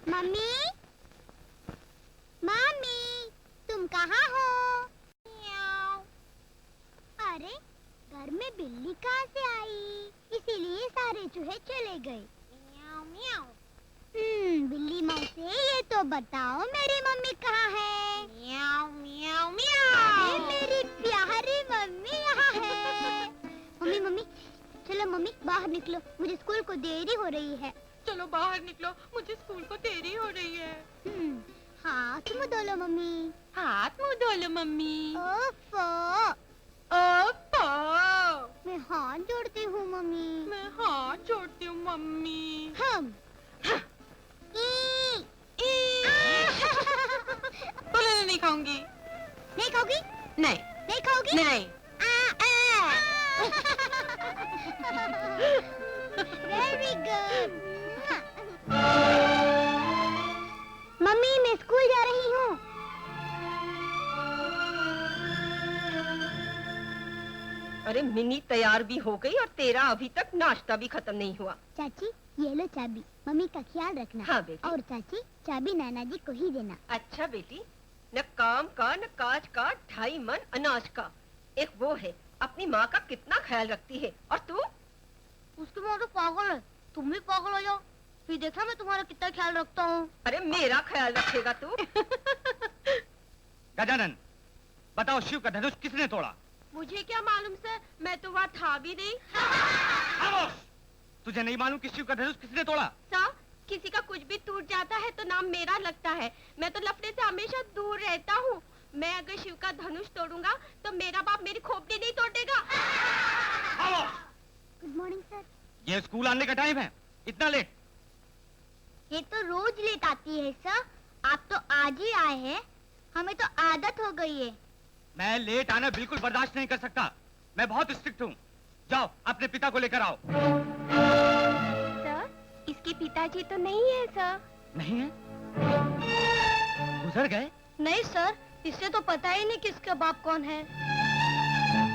Mummy, mummy, तुम कहाँ हो? अरे, घर में बिल्ली कहाँ से आई? इसीलिए सारे चूहे चले गए। बिल्ली मौसी, ये तो बताओ मेरी मम्मी कहाँ है? म्याऊ म्याऊ म्याऊ। अरे मेरी प्यारी मम्मी यहाँ है। मम्मी मम्मी, चलो मम्मी बाहर निकलो, मुझे स्कूल को देरी हो रही है। चलो बाहर निकलो, मुझे स्कूल को देरी हो रही है। हाथ मुँह धो लो मम्मी। हाथ मुँह धो लो मम्मी। ओफो, ओफो। मैं हाथ जोड़ती हूँ मम्मी। मैं हाथ जोड़ती हूँ मम्मी। हम बोले नहीं खाऊंगी। नहीं खाओगी? नहीं। नहीं खाओगी? नहीं। Very good. मम्मी मैं स्कूल जा रही हूँ। अरे मिनी तैयार भी हो गई और तेरा अभी तक नाश्ता भी खत्म नहीं हुआ। चाची ये लो चाबी, मम्मी का ख्याल रखना। हाँ बेटी। और चाची चाबी नाना जी को ही देना। अच्छा बेटी, न काम का न काज का, 2.5 मन अनाज का। एक वो है अपनी माँ का कितना ख्याल रखती है, और तू? उसकी माँ तो पागल है, तुम भी पागल हो जाओ, फिर देखा मैं तुम्हारा कितना ख्याल रखता हूँ। अरे मेरा ख्याल रखेगा तू? गजानन, बताओ शिव का धनुष किसने तोड़ा? मुझे क्या मालूम सर, मैं तो वहाँ था भी नहीं। खामोश! तुझे नहीं मालूम कि शिव का धनुष किसने तोड़ा? सर, किसी का कुछ भी टूट जाता है तो नाम मेरा लगता है। मैं तो लफड़े से हमेशा दूर रहता हूँ। मैं अगर शिव का धनुष तोड़ूंगा तो मेरा बाप मेरी खोपड़ी नहीं तोड़ देगा। Good morning sir. ये स्कूल आने का टाइम है, इतना लेट? ये तो रोज लेट आती है सर, आप तो आज ही आए हैं, हमें तो आदत हो गई है। मैं लेट आना बिल्कुल बर्दाश्त नहीं कर सकता, मैं बहुत स्ट्रिक्ट हूँ। जाओ अपने पिता को लेकर आओ। सर, इसके पिताजी तो नहीं है सर। नहीं है? गुजर गए? नहीं सर, इससे तो पता ही नहीं कि इसका बाप कौन है।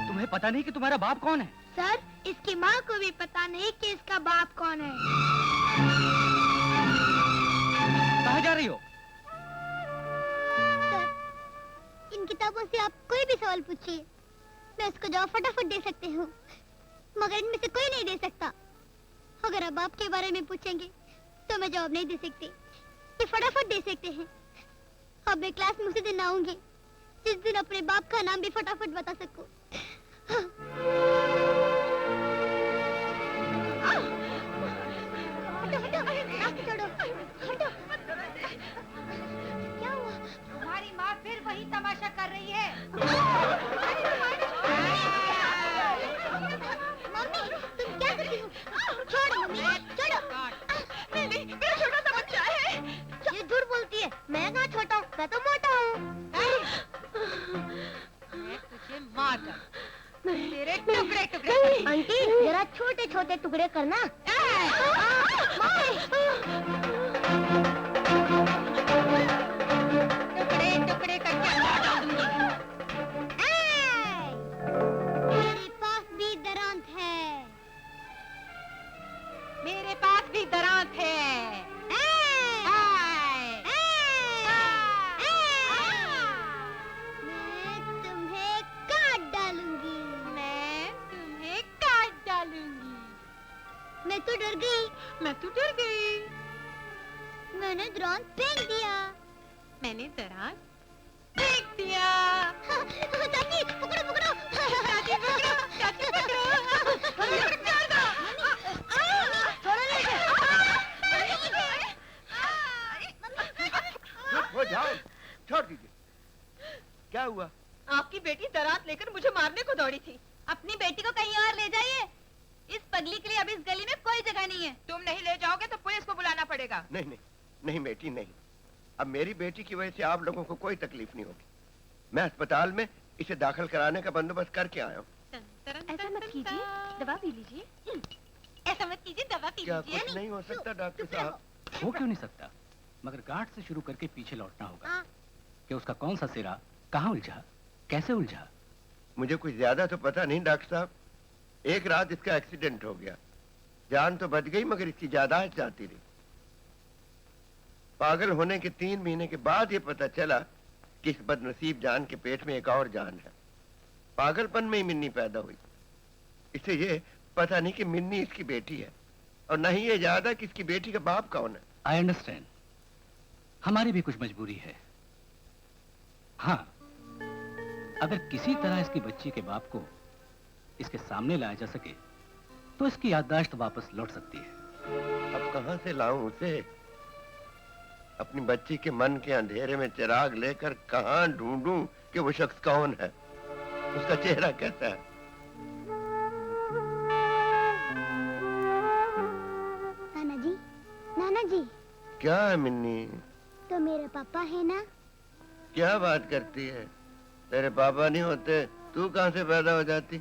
तुम्हें पता नहीं कि तुम्हारा बाप कौन है? सर, इसकी माँ को भी पता नहीं कि इसका बाप कौन है। कहाँ जा रही हो? सर, इन किताबों से आप कोई भी सवाल पूछिए, मैं उसको जवाब फटाफट दे सकती हूँ, मगर इनमें से कोई नहीं दे सकता। अगर आप बाप के बारे में पूछेंगे तो मैं जवाब नहीं दे सकती, ये फटाफट दे सकते हैं। अब मैं क्लास में उसी दिन आऊंगी जिस दिन अपने बाप का नाम भी फटाफट बता सकूं। क्या हुआ? तुम्हारी माँ फिर वही तमाशा कर रही है। मम्मी, तुम क्या करती हो? छोड़ो मम्मी, छोड़ो। नहीं, मेरा छोटा सा बच्चा है। ये झूठ बोलती है, मैं कहाँ छोटा हूँ, मैं तो मोटा हूँ। मैं तुझे मार दूँ। तेरे टुकड़े टुकड़े। आंटी जरा छोटे छोटे टुकड़े करना। टुकड़े टुकड़े करके मार डालूंगी। मेरे पास भी दरांत है। मेरे पास भी दरांत है। मैं तुम्हें काट डालूंगी। मैं तुम्हें काट डालूंगी। मैं तो डर गई, मैं तो डर गई। मैंने दरांत फेंक दिया। मैंने दरांत फेंक दिया। चाची पकड़ो पकड़ो। चाची पकड़ो, चाची पकड़ो। छोड़ दो। छोड़ो नहीं। चुप हो जाओ, छोड़ दीजिए। क्या हुआ? आपकी बेटी दरात लेकर मुझे मारने को दौड़ी थी। अपनी बेटी को कहीं और ले जाइए। इस पगली के लिए अब इस गली में कोई जगह नहीं है। तुम नहीं ले जाओगे तो पुलिस को बुलाना पड़ेगा। नहीं नहीं नहीं बेटी नहीं, अब मेरी बेटी की वजह से आप लोगों को कोई तकलीफ नहीं होगी। मैं अस्पताल में इसे दाखिल कराने का बंदोबस्त करके आया हूँ। ऐसा मत कीजिए, दवा पी लीजिए। ऐसा मत कीजिए, दवा पी क्या लीजिए। कुछ नहीं हो सकता डॉक्टर साहब? हो क्यों नहीं सकता, मगर गांठ से शुरू करके पीछे लौटना होगा हाँ। कि उसका कौन सा सिरा कहाँ उलझा, कैसे उलझा। मुझे कुछ ज्यादा तो पता नहीं डॉक्टर साहब। एक रात इसका एक्सीडेंट हो गया, जान तो बच गई मगर इसकी याददाश्त जाती रही। पागल होने के 3 महीने के बाद ये पता चला कि इस बदनसीब जान के पेट में एक और जान है। पागलपन में ही मिन्नी पैदा हुई। इसे ये पता नहीं कि मिन्नी इसकी बेटी है, और न ही ये याद है कि इसकी बेटी का बाप कौन है। आई अंडरस्टैंड, हमारी भी कुछ मजबूरी है। हाँ, अगर किसी तरह इसकी बच्ची के बाप को इसके सामने लाया जा सके तो इसकी याददाश्त वापस लौट सकती है। अब कहां से लाऊं उसे? अपनी बच्ची के मन के अंधेरे में चिराग लेकर कहां ढूंढूं कि वो शख्स कौन है, उसका चेहरा कैसा है? नाना जी, क्या है मिन्नी? तो मेरे पापा है ना? क्या बात करती है? तेरे पापा नहीं होते तू कहां से पैदा हो जाती?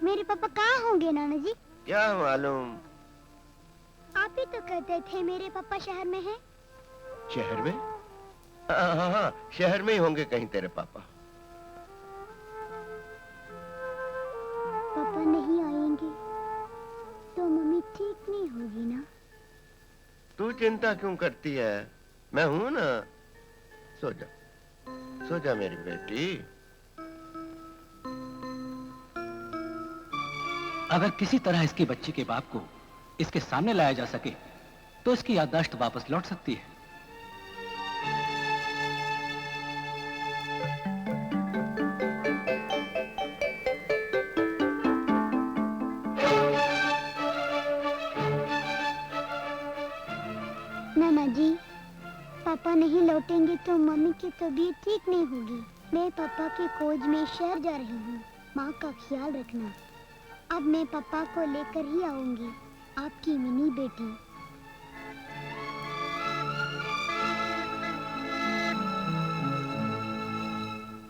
मेरे पापा कहाँ होंगे नाना जी? क्या मालूम। आप ही तो कहते थे मेरे पापा शहर में हैं। शहर में? हाँ हाँ हाँ, शहर में ही होंगे कहीं तेरे पापा। पापा नहीं आएंगे तो मम्मी ठीक नहीं होगी ना? तू चिंता क्यों करती है? मैं हूं ना। सो जा मेरी बेटी। अगर किसी तरह इसकी बच्ची के बाप को इसके सामने लाया जा सके तो इसकी याददाश्त वापस लौट सकती है। नाना जी, पापा नहीं लौटेंगे तो मम्मी की तबीयत ठीक नहीं होगी। मैं पापा की खोज में शहर जा रही हूँ। माँ का ख्याल रखना। अब मैं पापा को लेकर ही आऊंगी, आपकी मिनी बेटी।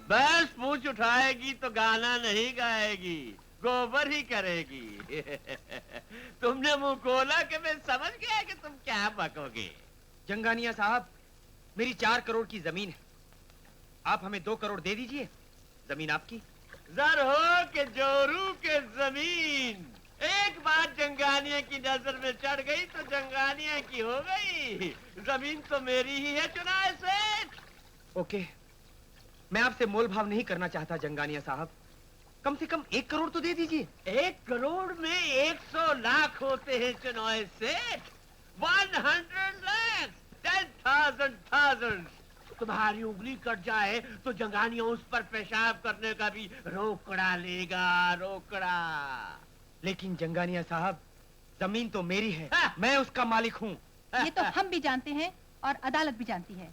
बस पूंछ उठाएगी तो गाना नहीं गाएगी, गोबर ही करेगी। तुमने मुंह खोला कि मैं समझ गया कि तुम क्या बकोगे। जंगानिया साहब, मेरी 4 करोड़ की जमीन है, आप हमें 2 करोड़ दे दीजिए। जमीन आपकी। जर हो के जोरू के जमीन एक बार जंगानिया की नजर में चढ़ गई तो जंगानिया की हो गई। जमीन तो मेरी ही है चुनाव सेठ। ओके, मैं आपसे मोल भाव नहीं करना चाहता जंगानिया साहब, कम से कम 1 करोड़ तो दे दीजिए। 1 करोड़ में 100 लाख होते हैं चुनाव सेठ। 100 लाख 10,000। तुम्हारी उंगली कट जाए तो जंगानिया उस पर पेशाब करने का भी रोकड़ा लेगा, रोकड़ा। लेकिन जंगानिया साहब, जमीन तो मेरी है, हाँ। मैं उसका मालिक हूँ। ये तो हम भी जानते हैं और अदालत भी जानती है।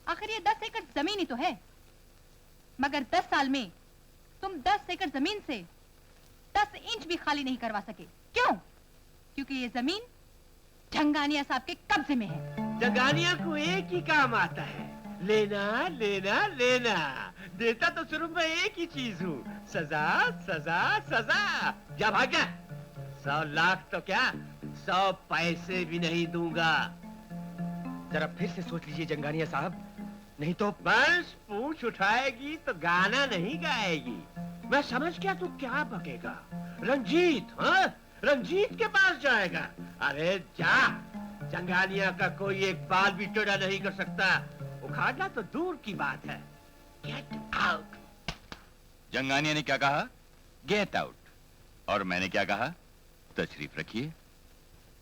आखिर ये 10 एकड़ जमीन ही तो है, मगर 10 साल में तुम 10 एकड़ जमीन से 10 इंच भी खाली नहीं करवा सके। क्यों? क्योंकि ये जमीन जंगानिया साहब के कब्जे में है। जंगानिया को एक ही काम आता है, लेना लेना लेना। देता तो शुरू में एक ही चीज हूँ, सजा सजा सजा। जा भाग्या, 100 लाख तो क्या 100 पैसे भी नहीं दूंगा। जरा फिर से सोच लीजिए जंगानिया साहब, नहीं तो। बस पूंछ उठाएगी तो गाना नहीं गाएगी। मैं समझ गया तू क्या बकेगा। रंजीत, हाँ रंजीत के पास जाएगा। अरे जा, जंगानिया का कोई एक बाल भी टेढ़ा नहीं कर सकता, उखाड़ना तो दूर की बात है। Get out. जंगानिया ने क्या कहा? Get out. और मैंने क्या कहा? तशरीफ रखिए।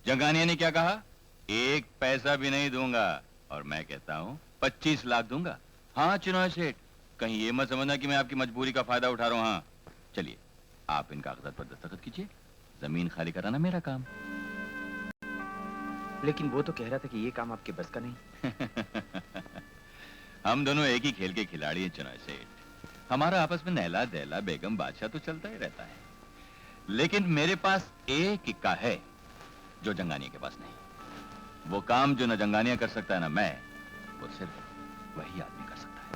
जंगानिया ने क्या कहा? 1 पैसा भी नहीं दूंगा, और मैं कहता हूँ 25 लाख दूंगा। हाँ चुनाव सेठ, कहीं ये मत समझना कि मैं आपकी मजबूरी का फायदा उठा रहा हूँ। हाँ चलिए, आप इन कागजात पर दस्तखत कीजिए, जमीन खाली कराना मेरा काम। लेकिन वो तो कह रहा था कि ये काम आपके बस का नहीं। हम दोनों एक ही खेल के खिलाड़ी हैं चुनाव सेठ। हमारा आपस में नहला दहला बेगम बादशाह तो चलता ही रहता है, लेकिन मेरे पास एक इक्का है जो जंगानिया के पास नहीं। वो काम जो न जंगानिया कर सकता है ना मैं, वो सिर्फ वही आदमी कर सकता है।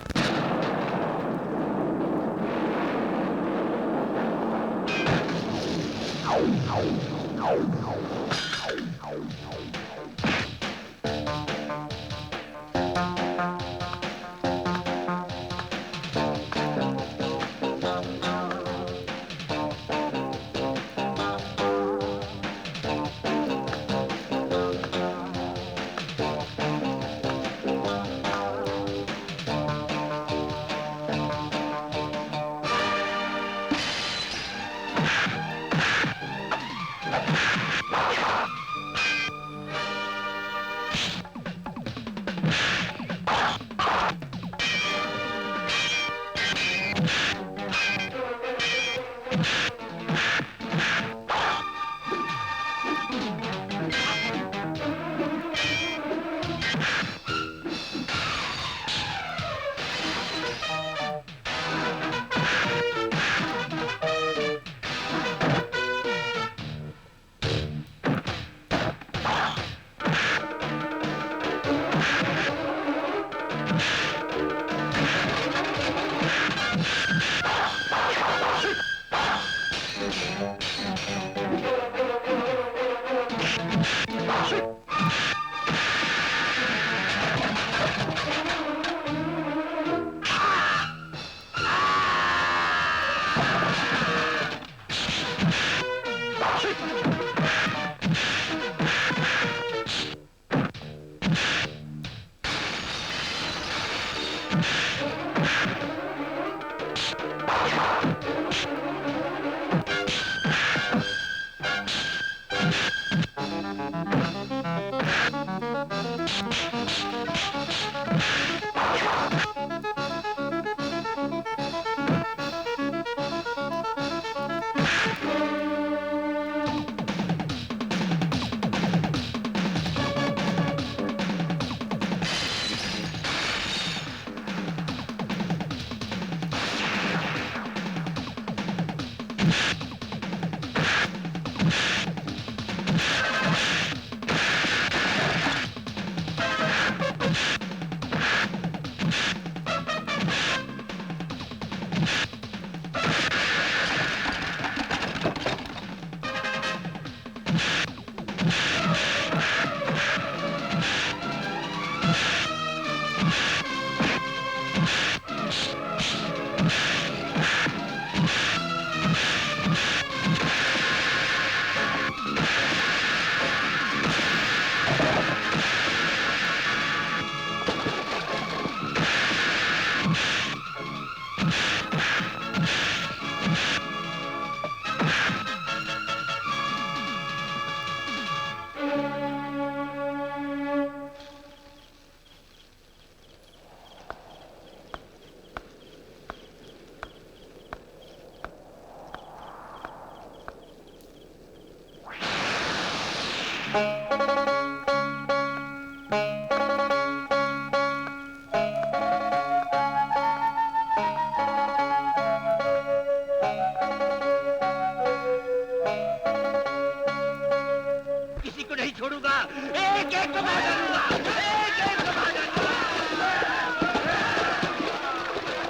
किसी को नहीं छोड़ूंगा, एक एक को मार डालूंगा, एक एक को मार डालूंगा।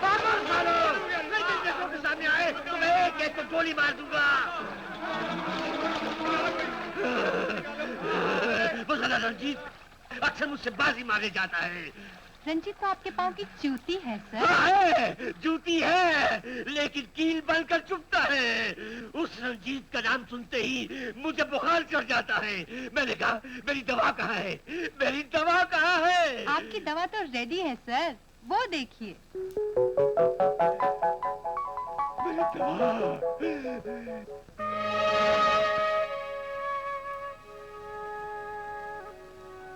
भागो सालो, फिर जिन देखो के सामने आए तो मैं एक एक को गोली मार दूंगा। वो साला रंजीत अक्सर मुझसे बाजी मारे जाता है। रंजीत तो आपके पाँव की जूती है सर। है, जूती है, लेकिन कील बनकर चुभता है। उस रंजीत का नाम सुनते ही मुझे बुखार चढ़ जाता है। मैंने कहा मेरी दवा कहाँ है, मेरी दवा कहाँ है? आपकी दवा तो रेडी है सर, वो देखिए। मेरी दवा।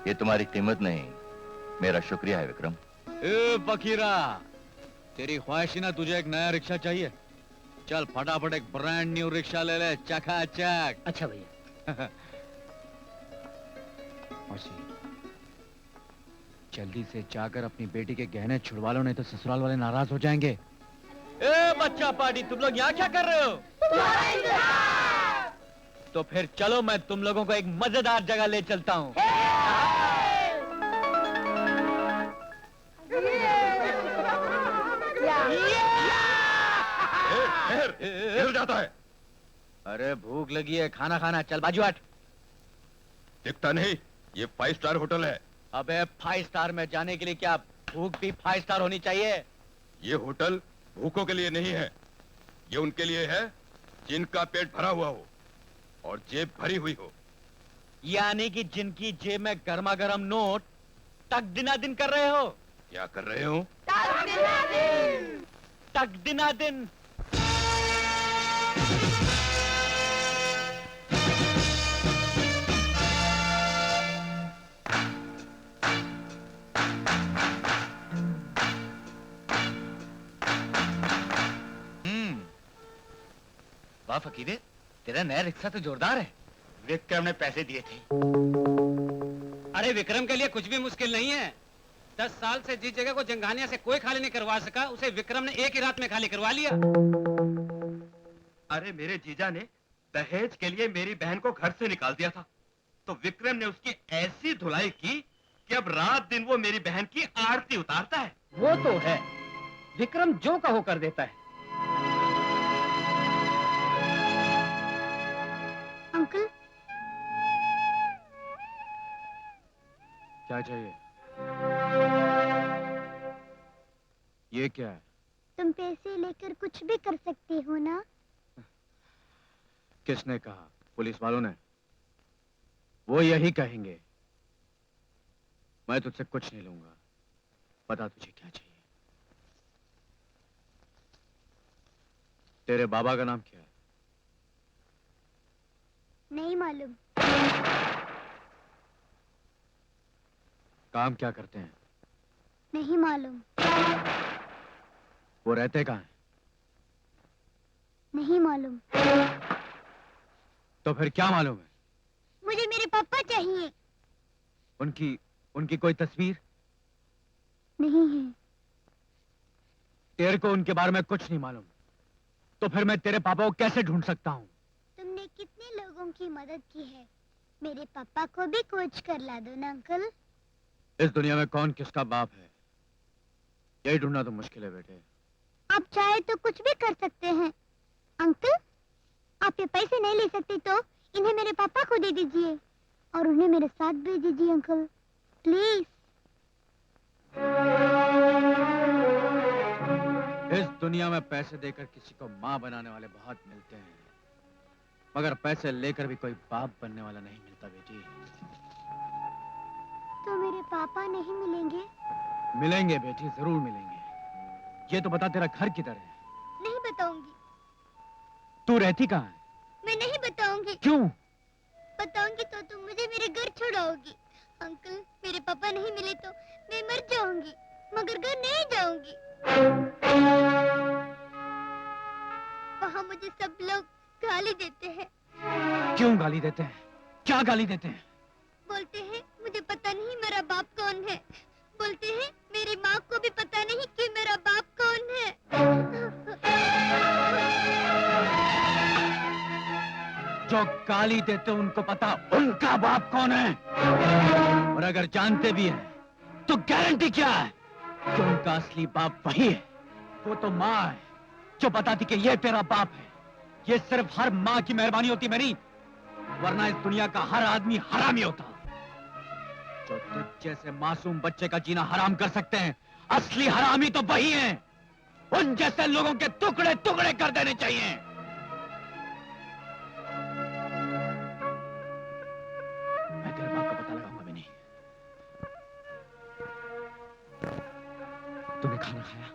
ये तुम्हारी कीमत नहीं, मेरा शुक्रिया है विक्रम। ए फकीरा, तेरी ख्वाहिशी ना तुझे एक नया रिक्शा चाहिए? चल फटाफट एक ब्रांड न्यू रिक्शा ले ले, चकाचक। अच्छा भैया। मौसी, जल्दी से जाकर अपनी बेटी के गहने छुड़वा लो, नहीं तो ससुराल वाले नाराज हो जाएंगे। ए बच्चा पार्टी, तुम लोग यहाँ क्या कर रहे हो? तो फिर चलो, मैं तुम लोगों को एक मजेदार जगह ले चलता हूँ। हिल जाता है। अरे भूख लगी है, खाना खाना, चल बाजू हट। दिखता नहीं, ये 5 स्टार होटल है। अबे 5 स्टार में जाने के लिए क्या भूख भी 5 स्टार होनी चाहिए? ये होटल भूखों के लिए नहीं है, ये उनके लिए है जिनका पेट भरा हुआ हो और जेब भरी हुई हो। यानी कि जिनकी जेब में गर्मा गर्म नोट तक दिना दिन कर रहे हो। क्या कर रहे हो? तक दिना दिन। फकीरे, तेरा नया रिक्शा तो जोरदार है। विक्रम ने पैसे दिए थे। अरे विक्रम के लिए कुछ भी मुश्किल नहीं है। 10 साल से जिस जगह को जंगानिया से कोई खाली नहीं करवा सका, उसे विक्रम ने एक ही रात में खाली करवा लिया। अरे मेरे जीजा ने दहेज के लिए मेरी बहन को घर से निकाल दिया था, तो विक्रम ने उसकी ऐसी धुलाई की कि अब रात दिन वो मेरी बहन की आरती उतारता है। वो तो है, विक्रम जो कहो कर देता है। अंकल, क्या चाहिए? ये क्या है? तुम पैसे लेकर कुछ भी कर सकते हो ना? किसने कहा? पुलिस वालों ने? वो यही कहेंगे। मैं तुझसे कुछ नहीं लूंगा। बता तुझे क्या चाहिए? तेरे बाबा का नाम क्या है? नहीं मालूम। काम क्या करते हैं? नहीं मालूम। वो रहते कहाँ हैं? नहीं मालूम। तो फिर क्या मालूम है? मुझे मेरे पापा चाहिए। उनकी कोई तस्वीर? नहीं है। तेरे को उनके बारे में कुछ नहीं मालूम, तो फिर मैं तेरे पापा को कैसे ढूंढ सकता हूँ? तुमने कितने लोगों की मदद की है, मेरे पापा को भी खोज कर ला दो ना अंकल। इस दुनिया में कौन किसका बाप है, यही ढूंढना तो मुश्किल है बेटे। आप चाहे तो कुछ भी कर सकते हैं अंकल। आप ये पैसे नहीं ले सकते तो इन्हें मेरे पापा को दे दीजिए और उन्हें मेरे साथ भेज दीजिए अंकल, प्लीज। इस दुनिया में पैसे देकर किसी को माँ बनाने वाले बहुत मिलते हैं, मगर पैसे लेकर भी कोई बाप बनने वाला नहीं मिलता बेटी। तो मेरे पापा नहीं मिलेंगे? मिलेंगे बेटी, जरूर मिलेंगे। ये तो बता, तेरा घर किधर है? नहीं बताऊंगी। तू रहती कहाँ है? मैं नहीं बताऊंगी। क्यों? बताऊंगी तो तुम मुझे मेरे घर छोड़ाओगी। अंकल, मेरे पापा नहीं मिले तो मैं मर जाऊंगी, मगर घर नहीं जाऊंगी। वहाँ मुझे सब लोग गाली देते हैं। क्यों गाली देते हैं? क्या गाली देते हैं? बोलते हैं मुझे पता नहीं मेरा बाप कौन है। बोलते हैं मेरी माँ को भी पता नहीं कि मेरा बाप कौन है। जो गाली देते उनको पता उनका बाप कौन है, और अगर जानते भी हैं तो गारंटी क्या है कि उनका असली बाप वही है। वो तो माँ है जो बताती कि ये तेरा बाप है। ये सिर्फ हर माँ की मेहरबानी होती मेरी, वरना इस दुनिया का हर आदमी हरामी होता। जो तुझ जैसे मासूम बच्चे का जीना हराम कर सकते हैं, असली हरामी तो वही हैं। उन जैसे लोगों के टुकड़े टुकड़े कर देने चाहिए। मैं तेरे बाप का पता लगाऊंगा भी नहीं। तूने खाना खाया?